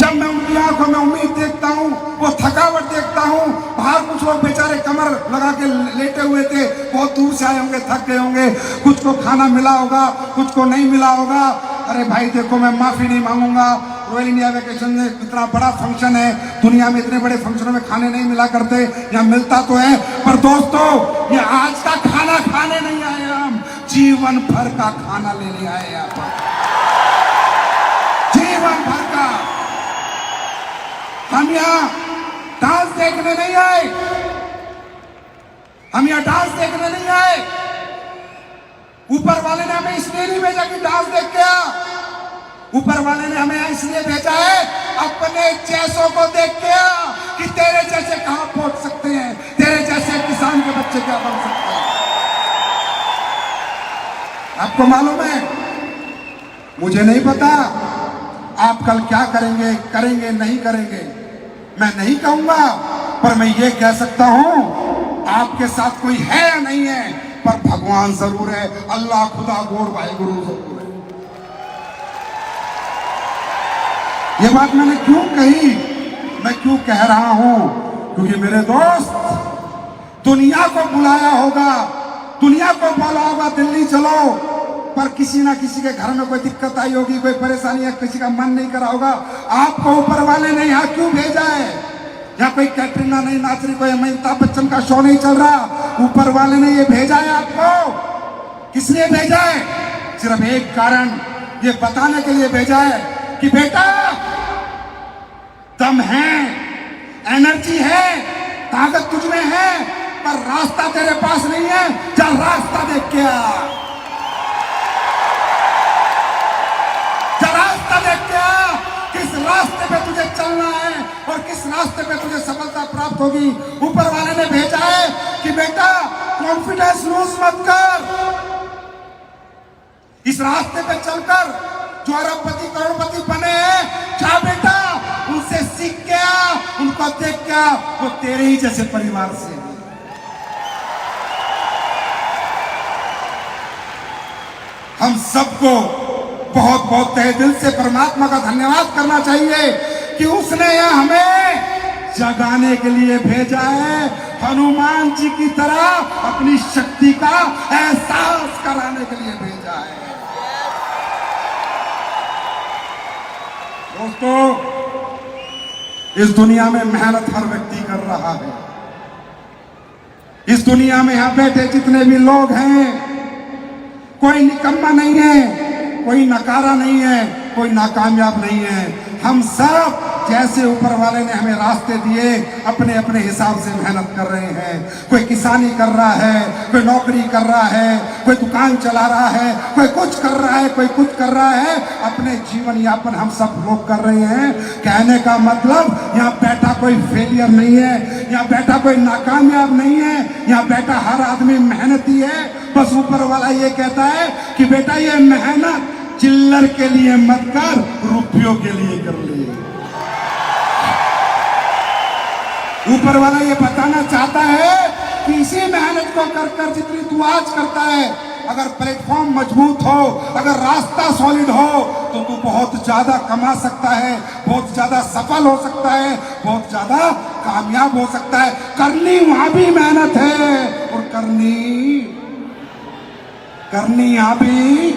जब मैं उनकी आंखों में उम्मीद देखता हूँ, वो थकावट देखता हूँ, बाहर कुछ लोग बेचारे कमर लगा के लेटे हुए थे, बहुत दूर से आए होंगे, थक गए होंगे, कुछ को खाना मिला होगा, कुछ को नहीं मिला होगा। अरे भाई देखो, मैं माफी नहीं मांगूंगा, रॉयल इंडिया वेकेशन में इतना बड़ा फंक्शन है, दुनिया में इतने बड़े फंक्शनों में खाने नहीं मिला करते, यहाँ मिलता तो है, पर दोस्तों ये आज का खाना खाने नहीं आए, हम जीवन भर का खाना लेने आए यहाँ पर, जीवन भर का। हम यहाँ डांस देखने नहीं आए, हम यहाँ डांस देखने नहीं आए। ऊपर वाले ने हमें इसलिए नहीं भेजा कि डांस देख के आ, ऊपर वाले ने हमें इसलिए भेजा है अपने जैसों को देख के आ, कि तेरे जैसे कहां पहुंच सकते हैं, तेरे जैसे किसान के बच्चे क्या बन सकते हैं। आपको मालूम है, मुझे नहीं पता आप कल क्या करेंगे, करेंगे नहीं करेंगे, मैं नहीं कहूंगा, पर मैं ये कह सकता हूं आपके साथ कोई है या नहीं है, पर भगवान जरूर है, अल्लाह, खुदा, गॉड, वाहिगुरु जरूर है। ये बात मैंने क्यों कही, मैं क्यों कह रहा हूं, क्योंकि मेरे दोस्त, दुनिया को बुलाया होगा, दुनिया को बोला होगा दिल्ली चलो, पर किसी ना किसी के घर में कोई दिक्कत आई होगी, कोई परेशानी है, किसी का मन नहीं करा होगा, आपको ऊपर वाले ने यहाँ क्यों भेजा है। यहाँ कोई कैटरीना नहीं नाच रही, कोई अमिताभ बच्चन का शो नहीं चल रहा, ऊपर वाले ने ये भेजा है आपको। किस लिए भेजा है? सिर्फ एक कारण, ये बताने के लिए भेजा है कि बेटा दम है, एनर्जी है, ताकत तुझ में है, पर रास्ता तेरे पास नहीं है, चल रास्ता देख के आ, चल रास्ता देख के आ, किस रास्ते पे तुझे चलना है और किस रास्ते पे तुझे सफलता प्राप्त होगी। ऊपर वाले ने भेजा है कि बेटा कॉन्फिडेंस लूज मत कर, इस रास्ते पे चलकर जो अरबपति करोड़पति बने हैं, जा बेटा उनसे सीख के आ, उनको देख के आ, वो तेरे ही जैसे परिवार से है। हम सबको बहुत बहुत तहे दिल से परमात्मा का धन्यवाद करना चाहिए कि उसने यह हमें जगाने के लिए भेजा है, हनुमान जी की तरह अपनी शक्ति का एहसास कराने के लिए भेजा है। दोस्तों, इस दुनिया में मेहनत हर व्यक्ति कर रहा है। इस दुनिया में यहां बैठे जितने भी लोग हैं, कोई निकम्मा नहीं है, कोई नकारा नहीं है, कोई नाकामयाब नहीं है। हम सब जैसे ऊपर वाले ने हमें रास्ते दिए, अपने अपने हिसाब से मेहनत कर रहे हैं। कोई किसानी कर रहा है, कोई नौकरी कर रहा है, कोई दुकान चला रहा है, कोई कुछ कर रहा है, कोई कुछ कर रहा है, अपने जीवन यापन हम सब लोग कर रहे हैं। कहने का मतलब यहाँ बैठा कोई फेलियर नहीं है, यहाँ बैठा कोई नाकामयाब नहीं है, यहाँ बैठा हर आदमी मेहनती है। बस ऊपर वाला ये कहता है कि बेटा ये मेहनत चिल्लर के लिए मत कर, रुपयों के लिए कर ले। ऊपर वाला ये बताना चाहता है कि इसी मेहनत को कर कर जितनी तू आज करता है, अगर प्लेटफॉर्म मजबूत हो, अगर रास्ता सॉलिड हो, तो तू बहुत ज्यादा कमा सकता है, बहुत ज्यादा सफल हो सकता है, बहुत ज्यादा कामयाब हो सकता है। करनी वहां भी मेहनत है और करनी यहाँ भी,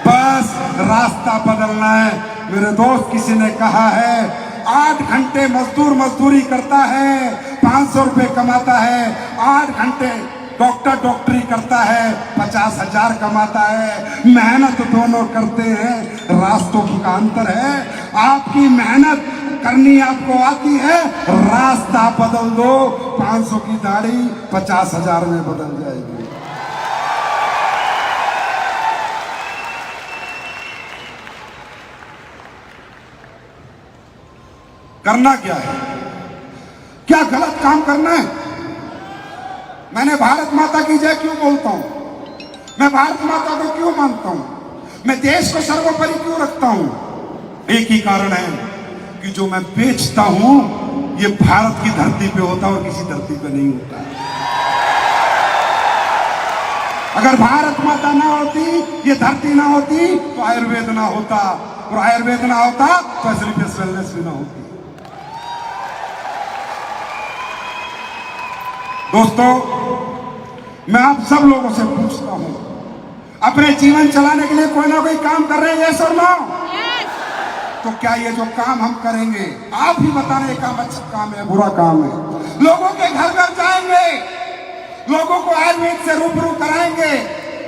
बस रास्ता बदलना है। मेरे दोस्त, किसी ने कहा है 8 घंटे मजदूर मजदूरी करता है, 500 रुपए कमाता है, 8 घंटे डॉक्टर डॉक्टरी करता है, 50,000 कमाता है। मेहनत दोनों करते हैं, रास्तों का अंतर है। आपकी मेहनत करनी आपको आती है, रास्ता बदल दो, 500 की दाढ़ी 50,000 में बदल जाएगी। करना क्या है, क्या गलत काम करना है? मैंने भारत माता की जय क्यों बोलता हूं, मैं भारत माता को क्यों मानता हूं, मैं देश को सर्वोपरि क्यों रखता हूं? एक ही कारण है कि जो मैं बेचता हूं ये भारत की धरती पे होता और किसी धरती पे नहीं होता। अगर भारत माता ना होती, ये धरती ना होती, तो आयुर्वेद ना होता, और आयुर्वेद ना होता तो एसलीपीएस वेलनेस भी ना होती। दोस्तों, मैं आप सब लोगों से पूछता हूं, अपने जीवन चलाने के लिए कोई ना कोई काम कर रहे हैं, यस और नो? तो क्या ये जो काम हम करेंगे, आप ही बताना ये काम अच्छा काम है बुरा काम है? लोगों के घर घर जाएंगे, लोगों को आयुर्वेद से रूबरू कराएंगे,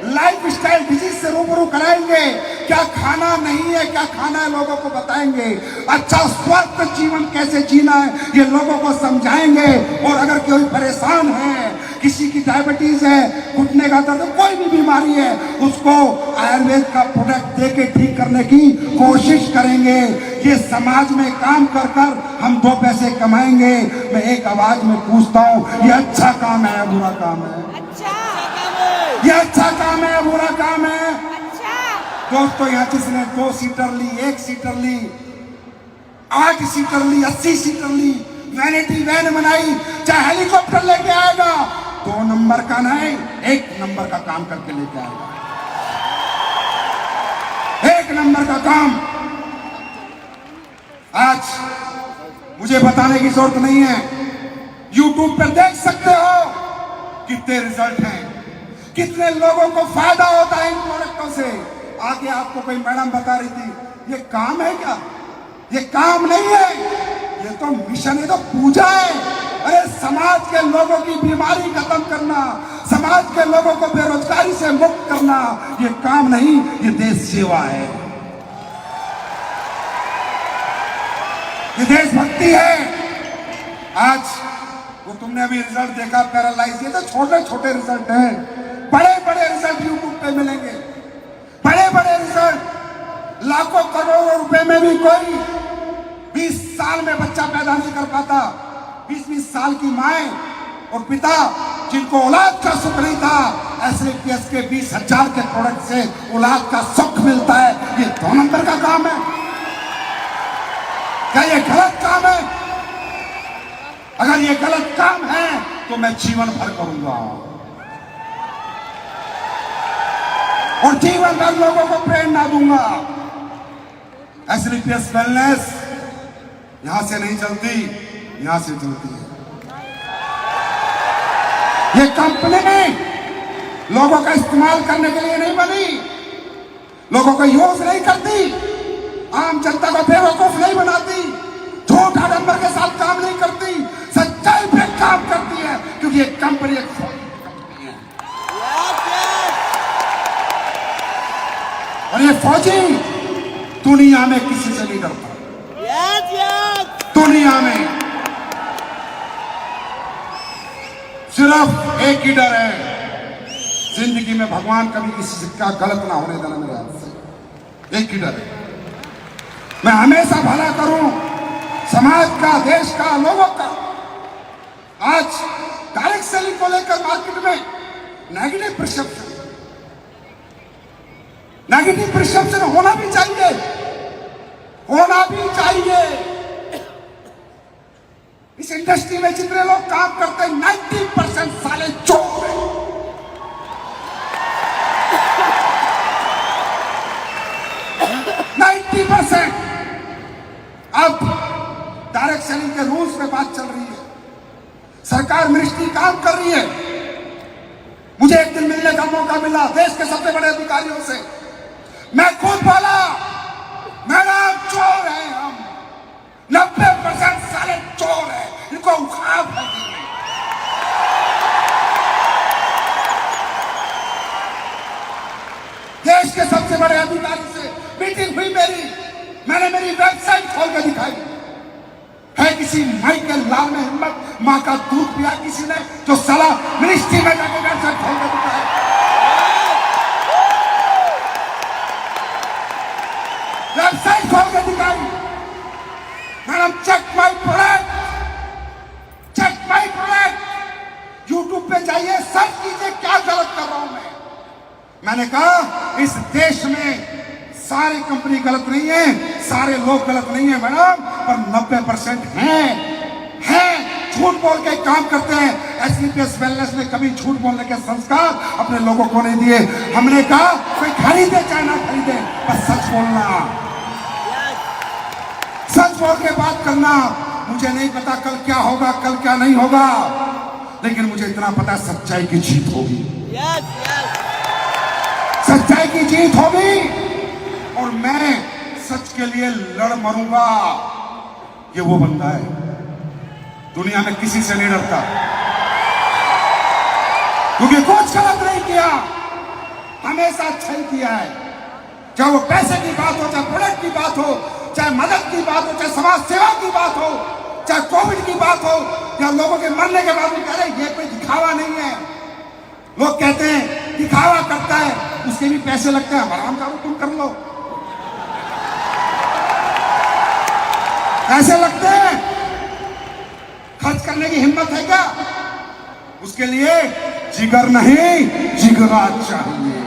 लाइफ स्टाइल डिजीज से रूबरू कराएंगे, क्या खाना नहीं है क्या खाना है लोगों को बताएंगे, अच्छा स्वस्थ जीवन कैसे जीना है ये लोगों को समझाएंगे। और अगर कोई परेशान है, किसी की डायबिटीज है, घुटने का दर्द, कोई भी बीमारी है, उसको आयुर्वेद का प्रोडक्ट देके ठीक करने की कोशिश करेंगे। ये समाज में काम कर कर हम 2 पैसे कमाएंगे। मैं एक आवाज में पूछता हूँ, ये अच्छा काम है या बुरा काम है? ये अच्छा काम है या बुरा काम है? दोस्तों, यहाँ जिसने 2 सीटर ली, 1 सीटर ली, 8 सीटर ली, 80 सीटर ली, वैनिटी वैन बनाई, चाहे हेलीकॉप्टर लेके आएगा, 2 नंबर का नहीं 1 नंबर का काम करके लेके आएगा। 1 नंबर का काम। आज मुझे बताने की जरूरत नहीं है, YouTube पे देख सकते हो कितने रिजल्ट हैं, कितने लोगों को फायदा होता है इन प्रोडक्टों से। आगे आपको कोई मैडम बता रही थी, ये काम है क्या? ये काम नहीं है, ये तो मिशन है, तो पूजा है। अरे समाज के लोगों की बीमारी खत्म करना, समाज के लोगों को बेरोजगारी से मुक्त करना, ये काम नहीं, ये देश सेवा है, ये देशभक्ति है। आज वो तुमने अभी रिजल्ट देखा, पैरालाइज, ये तो छोटे छोटे रिजल्ट हैं, बड़े बड़े रिजल्ट यूट्यूब पे मिलेंगे, बड़े बड़े रिजल्ट। लाखों करोड़ों रुपए में भी कोई 20 साल में बच्चा पैदा नहीं कर पाता। 20-20 साल की माएं और पिता जिनको औलाद का सुख नहीं था, एसलीपीएस के 20,000 के प्रोडक्ट से औलाद का सुख मिलता है। ये 2 नंबर का काम है? क्या ये गलत काम है? अगर ये गलत काम है तो मैं जीवन भर करूंगा और जीवन भर लोगों को प्रेरणा दूंगा। एसलीपीएस वेलनेस यहां से नहीं चलती, यहां से चलती है। ये कंपनी लोगों का इस्तेमाल करने के लिए नहीं बनी, लोगों को यूज नहीं करती, आम जनता को बेवकूफ नहीं बनाती, झूठ आडंबर के साथ काम नहीं करती, सच्चाई पे काम करती है, क्योंकि ये कंपनी एक कंपनी है। और ये फौजी दुनिया में किसी से नहीं डरता। दुनिया में सिर्फ एक ही डर है, जिंदगी में भगवान कभी किसी से क्या गलत ना होने देना मेरे हाथ से। एक ही डर है, मैं हमेशा भला करूं समाज का, देश का, लोगों का। आज डायरेक्ट सेलिंग को लेकर मार्केट में नेगेटिव प्रिसेप्शन होना भी चाहिए, होना भी चाहिए। इस इंडस्ट्री में जितने लोग काम करते हैं 90% साले चोर हैं। अब डायरेक्ट सेलिंग के रूल्स पे बात चल रही है, सरकार मिनिस्ट्री काम कर रही है। मुझे एक दिन मिलने का मौका मिला देश के सबसे बड़े अधिकारियों से। मैं खुद बोला, मैडम चोर है हम, 90% साले चोर है, इनको उखाड़ फेंकेंगे। देश के सबसे बड़े अधिकारी से मीटिंग हुई मेरी, मैंने मेरी वेबसाइट खोल के दिखाई। है किसी माई के लाल में हिम्मत, मां का दूध पिया किसी ने, जो साला मिनिस्ट्री में जाकर वेबसाइट खोल के दिखाई। वेबसाइट खोल के दिखाई, madam check my product, check my product. YouTube पे जाइए, सर्च कीजिए क्या गलत कर रहा हूं मैं। मैंने कहा इस देश में सारी कंपनी गलत नहीं है, सारे लोग गलत नहीं है मैडम, पर 90% हैं झूठ बोल के काम करते हैं। एसलीपीएस वेलनेस ने कभी झूठ बोलने के संस्कार अपने लोगों को नहीं दिए। हमने कहा कोई खरीदे चाहे ना खरीदे, बस सच बोलना। सच बोल के बात करना। मुझे नहीं पता कल क्या होगा, कल क्या नहीं होगा, लेकिन मुझे इतना पता है सच्चाई की जीत होगी। सच्चाई की जीत होगी और मैं सच के लिए लड़ मरूंगा। ये वो बंदा है, दुनिया में किसी से नहीं डरता, क्योंकि कुछ गलत नहीं किया, हमेशा अच्छा ही किया है। चाहे वो पैसे की बात हो, चाहे प्रोडक्ट की बात हो, चाहे मदद की बात हो, चाहे समाज सेवा की बात हो, चाहे कोविड की बात हो, या लोगों के मरने के बाद भी कह रहे ये कोई दिखावा नहीं है। लोग कहते हैं दिखावा करता है, उसके भी पैसे लगते हैं, आराम करो, तुम कर लो, पैसे लगते हैं, खर्च करने की हिम्मत है क्या? उसके लिए जिगर नहीं, जिगरा चाहिए,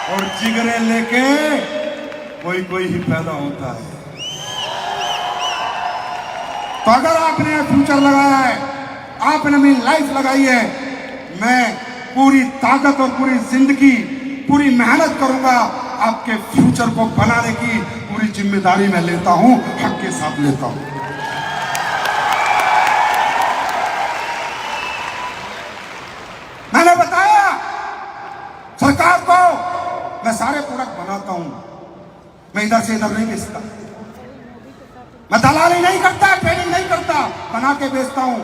और जिगरे लेके कोई कोई ही पैदा होता है। तो अगर आपने फ्यूचर लगाया है, आपने अपनी लाइफ लगाई है, मैं पूरी ताकत और पूरी जिंदगी, पूरी मेहनत करूंगा, आपके फ्यूचर को बनाने की पूरी जिम्मेदारी मैं लेता हूं, हक के साथ लेता हूं। मैंने बताया सरकार को, मैं सारे प्रोडक्ट बनाता हूं, मैं इधर से इधर नहीं बेचता, मैं दलाली नहीं करता, ट्रेडिंग नहीं करता, बना के बेचता हूं।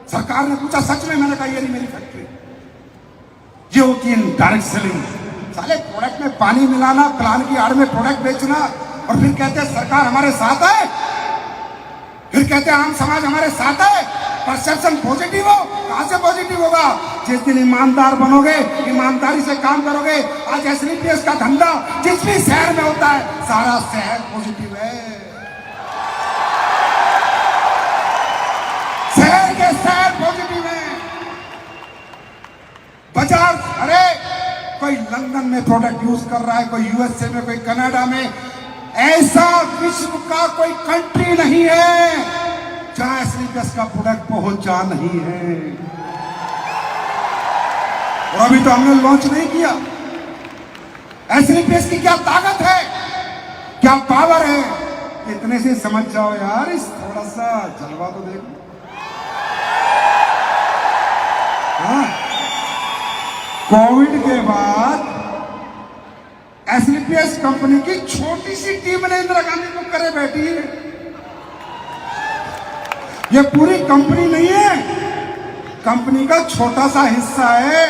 सरकार ने पूछा सच में? मैंने कहा ये नहीं मेरी फैक्ट्री, ये होती है डायरेक्ट सेलिंग। साले प्रोडक्ट में पानी मिलाना, प्लान की आड़ में प्रोडक्ट बेचना, और फिर कहते हैं सरकार हमारे साथ है, फिर कहते हैं आम समाज हमारे साथ है। परसेप्शन पॉजिटिव हो, कहां से पॉजिटिव होगा? जिस दिन ईमानदार बनोगे, ईमानदारी से काम करोगे। आज एसलीपीएस का धंधा जिस भी शहर में होता है, सारा शहर पॉजिटिव है, शहर के शहर पॉजिटिव है। बाजार, अरे कोई लंदन में प्रोडक्ट यूज कर रहा है, कोई यूएसए में, कोई कनाडा में, ऐसा विश्व का कोई कंट्री नहीं है जहां एसलीपीएस का प्रोडक्ट पहुंचा नहीं है। और अभी तो हमने लॉन्च नहीं किया। एसलीपीएस की क्या ताकत है, क्या पावर है, इतने से समझ जाओ यार। इस थोड़ा सा जलवा तो देखो। हाँ? कोविड के बाद एसलीपीएस कंपनी की छोटी सी टीम ने इंदिरा गांधी को करे बैठी है। ये पूरी कंपनी नहीं है, कंपनी का छोटा सा हिस्सा है।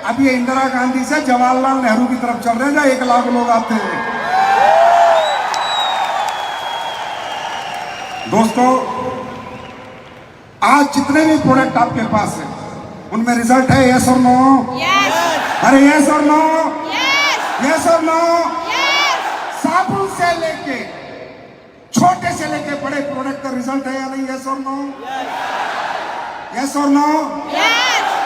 अब ये इंदिरा गांधी से जवाहरलाल नेहरू की तरफ चल रहे हैं, जहां 1 लाख लोग आते हैं। दोस्तों, आज जितने भी प्रोडक्ट आपके पास है, उनमें रिजल्ट है यस और नो? अरे यस और नो? यस और नो? साबुन से लेके छोटे से लेके बड़े प्रोडक्ट का रिजल्ट है या नहीं? यस और नो? यस और नो?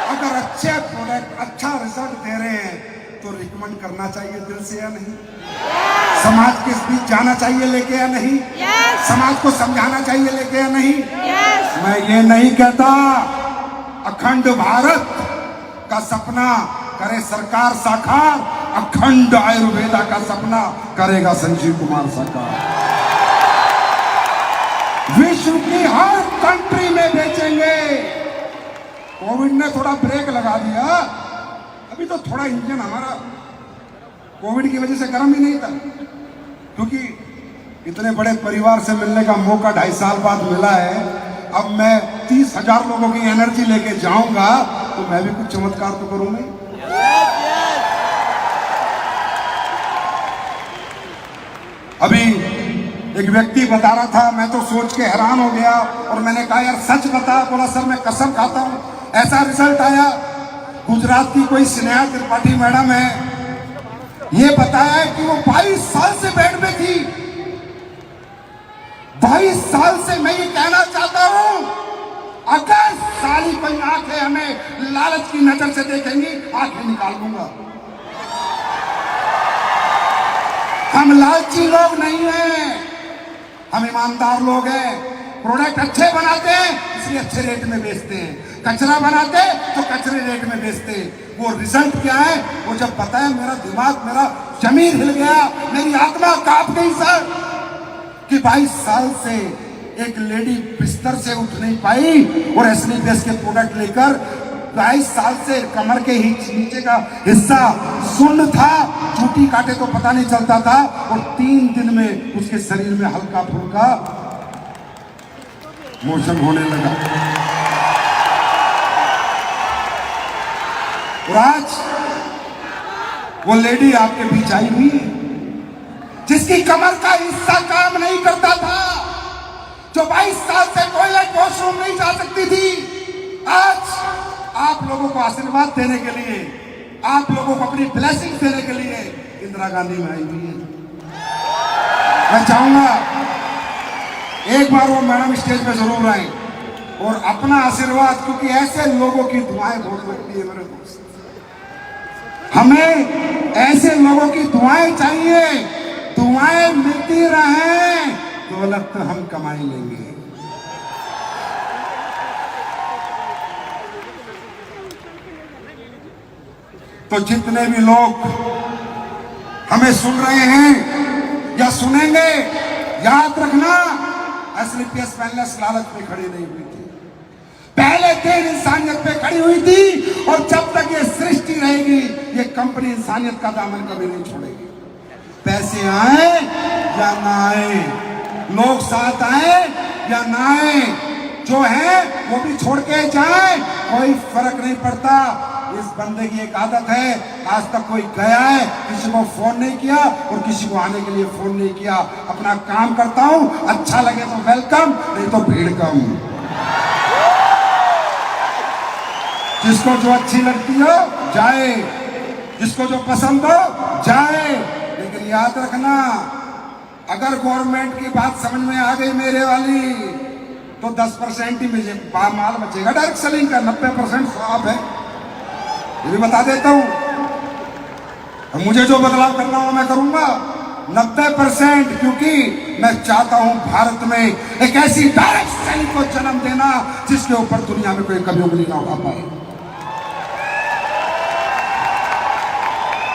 अगर अच्छे प्रोडक्ट अच्छा रिजल्ट दे रहे हैं तो रिकमेंड करना चाहिए दिल से या नहीं? समाज के बीच जाना चाहिए लेके या नहीं? समाज को समझाना चाहिए लेके या नहीं? मैं ये नहीं कहता अखंड भारत का सपना करे सरकार साकार, अखंड आयुर्वेदा का सपना करेगा संजीव कुमार सरकार। विश्व की हर कंट्री में बेचेंगे। कोविड ने थोड़ा ब्रेक लगा दिया, अभी तो थोड़ा इंजन हमारा कोविड की वजह से गर्म ही नहीं था, क्योंकि इतने बड़े परिवार से मिलने का मौका 2.5 साल बाद मिला है। अब मैं 30,000 लोगों की एनर्जी लेके जाऊंगा तो मैं भी कुछ चमत्कार तो करूंगा। अभी एक व्यक्ति बता रहा था, मैं तो सोच के हैरान हो गया, और मैंने कहा यार सच बता। बोला सर मैं कसम खाता हूं, ऐसा रिजल्ट आया। गुजरात की कोई स्नेहा त्रिपाठी मैडम है, ये बताया कि वो 22 साल से बेड में थी। 22 साल से। मैं ये कहना चाहता हूं, अगर साली कोई आंखें हमें लालच की नजर से देखेंगी, आंखें निकाल दूंगा। हम लालची लोग नहीं हैं, हम ईमानदार लोग हैं। प्रोडक्ट अच्छे बनाते हैं इसलिए अच्छे रेट में बेचते हैं, कचरा बनाते तो कचरे रेट में बेचते हैं। वो रिजल्ट क्या है, वो जब बताया मेरा दिमाग, मेरा जमीन हिल गया, मेरी आत्मा कांप गई। नहीं सर कि 22 साल से एक लेडी बिस्तर से उठ नहीं पाई और एसलीपीएस के प्रोडक्ट लेकर 22 साल से कमर के ही नीचे का हिस्सा सुन्न था, चूटी काटे तो पता नहीं चलता था, और 3 दिन में उसके शरीर में हल्का फुल्का मोशन होने लगा। और आज वो लेडी आपके बीच आई हुई है जिसकी कमर का हिस्सा काम नहीं करता था, जो 22 साल से टॉयलेट वॉशरूम नहीं जा सकती थी। आज आप लोगों को आशीर्वाद देने के लिए, आप लोगों को अपनी ब्लेसिंग देने के लिए इंदिरा गांधी में आई हुई है। मैं चाहूंगा एक बार वो मैडम स्टेज पे जरूर आए और अपना आशीर्वाद, क्योंकि ऐसे लोगों की दुआएं बहुत लगती है मेरे दोस्त। हमें ऐसे लोगों की दुआएं चाहिए, दुआएं मिलती रहे, दौलत तो हम कमाई लेंगे। तो जितने भी लोग हमें सुन रहे हैं या सुनेंगे, याद रखना एसलीपीएस पैनलिस्ट लालच में खड़ी नहीं हुई थी, पहले दिन इंसानियत पे खड़ी हुई थी, और जब तक ये सृष्टि रहेगी ये कंपनी इंसानियत का दामन कभी नहीं छोड़ेगी। पैसे आए या ना आए, लोग साथ आए या ना आए, जो है वो भी छोड़ के जाए, कोई फर्क नहीं पड़ता। इस बंदे की एक आदत है, आज तक कोई गया है किसी को फोन नहीं किया और किसी को आने के लिए फोन नहीं किया। अपना काम करता हूं, अच्छा लगे तो वेलकम, नहीं तो भीड़ कम। जिसको जो अच्छी लगती हो जाए, जिसको जो पसंद हो जाए, लेकिन याद रखना अगर गवर्नमेंट की बात समझ में आ गई मेरे वाली, तो 10% ही मुझे माल बचेगा डायरेक्ट सेलिंग का, 90% खराब है, ये भी बता देता हूं। मुझे जो बदलाव करना हो मैं करूंगा 90%, क्योंकि मैं चाहता हूं भारत में एक ऐसी डायरेक्ट सेलिंग को जन्म देना जिसके ऊपर दुनिया में कोई कभी उंगली ना उठा पाए।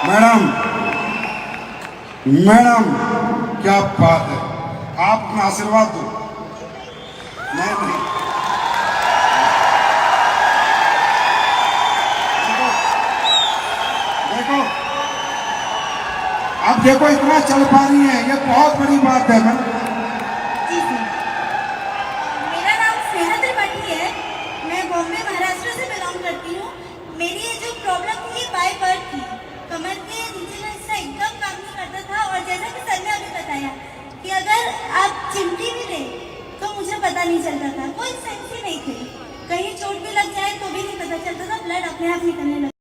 मैडम क्या बात है, आप अपना आशीर्वाद दो। नहीं देखो, अब देखो इतना चल पा रही है, ये बहुत बड़ी बात है। मेरा नाम स्नेहा त्रिपाठी है, मैं बॉम्बे महाराष्ट्र से बिलोंग करती हूँ। मेरी ये जो प्रॉब्लम थी बाय बर्थ थी, कमर के नीचे का हिस्सा एकदम काम नहीं करता था, और जैसा कि सर ने अभी बताया कि अगर आप चिमटी भी लें तो मुझे पता नहीं चलता था, कोई सेंस ही नहीं थी, कहीं चोट भी लग जाए तो भी नहीं पता चलता था, ब्लड अपने आप निकलने लगा।